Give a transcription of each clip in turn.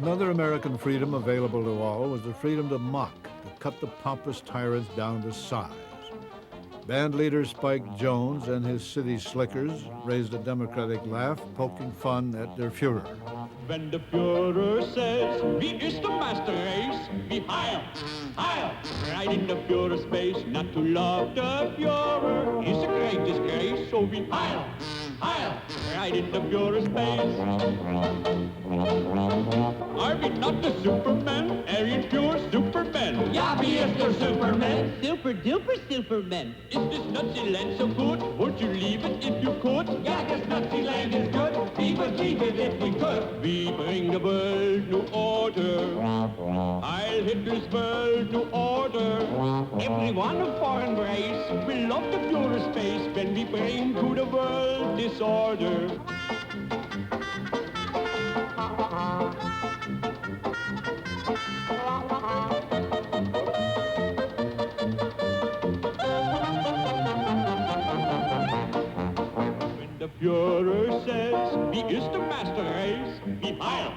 Another American freedom available to all was the freedom to mock, to cut the pompous tyrants down to size. Band leader Spike Jones and his city slickers raised a democratic laugh, poking fun at their Führer. When the Führer says, wie ist der Master Race? Wie heil, heil, right in the Führer space. Not to love the Führer is a great disgrace. So wie heil, heil, right in the Führer space. Are we not the Superman? Are you pure Superman? Ja, wie ist der Superman? Super duper Superman. Is this Nazi land so good? Would you leave it if you could? Ja, this Nazi land is good. We would leave it if we could. We bring the world new order. Heil Hitler's world new order. Everyone of foreign race will love the Führer space when we bring to the world disorder. The Führer says, wie ist der Master Race? Wie heil,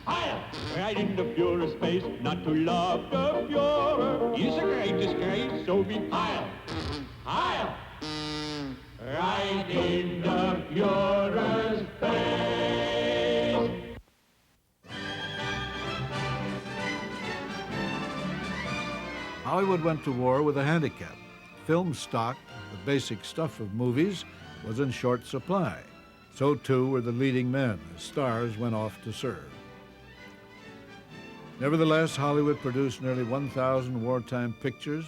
heil, right in the Führer space. Not to love the Führer is a great disgrace. So be heil, heil, right in the Führer's face. Hollywood went to war with a handicap. Film stock, the basic stuff of movies, was in short supply. So too were the leading men as stars went off to serve. Nevertheless, Hollywood produced nearly 1,000 wartime pictures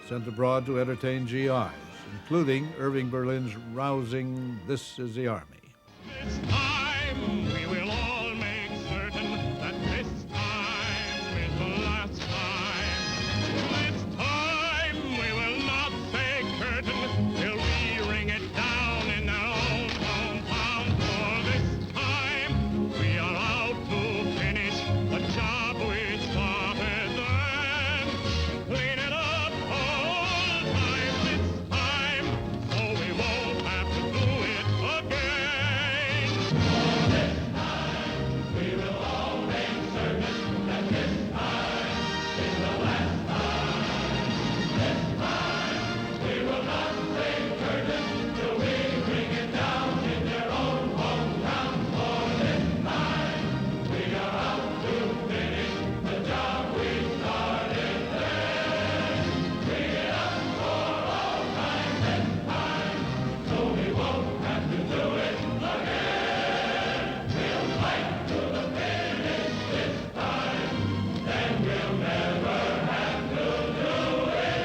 sent abroad to entertain GIs, including Irving Berlin's rousing This Is the Army. This time we will all make certain that this time is the last time. This time we will not say curtain till we ring it down in their own hometown. For this time we are out to finish the job we started then. Clean it up all time this time, so we won't have to do it again. For this time we will all make certain that this time is the last time. This time we will not say curtain till we bring it down in their own hometown. For this time we are out to finish the job we started then. Bring it up for all time this time, so we won't have to do it again. We'll fight to the finish this time, then we'll never have to do it.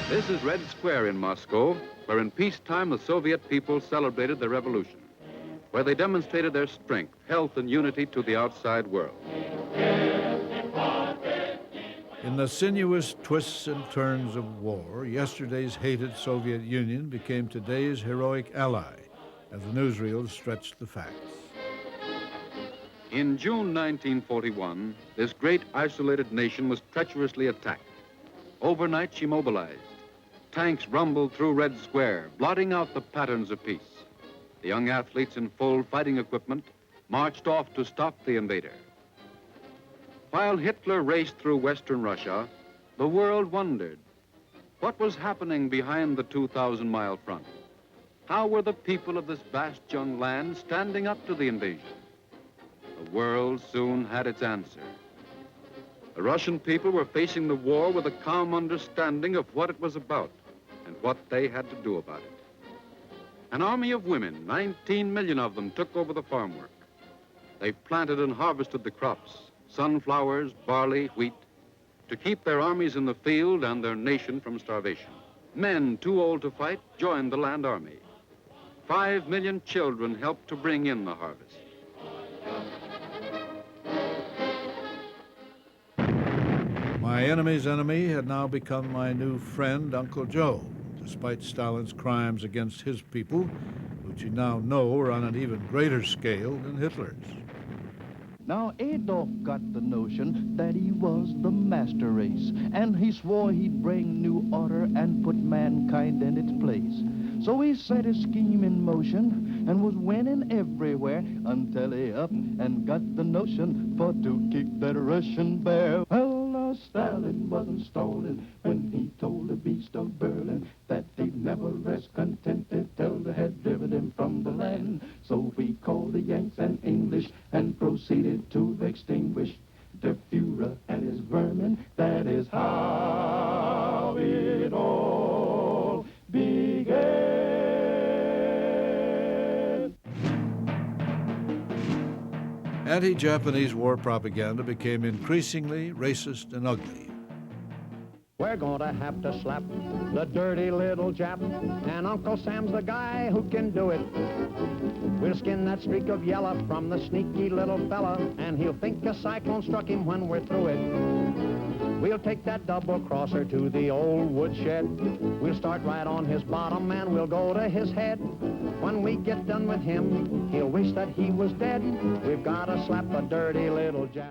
This is Red Square in Moscow, where in peacetime the Soviet people celebrated their revolution, where they demonstrated their strength, health, and unity to the outside world. In the sinuous twists and turns of war, yesterday's hated Soviet Union became today's heroic ally, as the newsreels stretched the facts. In June 1941, this great isolated nation was treacherously attacked. Overnight, she mobilized. Tanks rumbled through Red Square, blotting out the patterns of peace. The young athletes in full fighting equipment marched off to stop the invader. While Hitler raced through Western Russia, the world wondered what was happening behind the 2,000-mile front. How were the people of this vast young land standing up to the invasion? The world soon had its answer. The Russian people were facing the war with a calm understanding of what it was about and what they had to do about it. An army of women, 19 million of them, took over the farm work. They planted and harvested the crops, sunflowers, barley, wheat, to keep their armies in the field and their nation from starvation. Men too old to fight joined the land army. 5 million children helped to bring in the harvest. My enemy's enemy had now become my new friend, Uncle Joe, despite Stalin's crimes against his people, which you now know were on an even greater scale than Hitler's. Now Adolf got the notion that he was the master race, and he swore he'd bring new order and put mankind in its place. So he set his scheme in motion and was winning everywhere until he up and got the notion for to kick that Russian bear. Well, Stalin wasn't stalling when he told the beast of Berlin that he'd never rest contented till they had driven him from the land. So we called the Yanks and English and proceeded to extinguish the Führer and his vermin. That is how it all began. Anti-Japanese war propaganda became increasingly racist and ugly. We're gonna have to slap the dirty little Jap, and Uncle Sam's the guy who can do it. We'll skin that streak of yellow from the sneaky little fella, and he'll think a cyclone struck him when we're through it. We'll take that double-crosser to the old woodshed. We'll start right on his bottom, and we'll go to his head. When we get done with him, he'll wish that he was dead. We've gotta slap a dirty little Jap.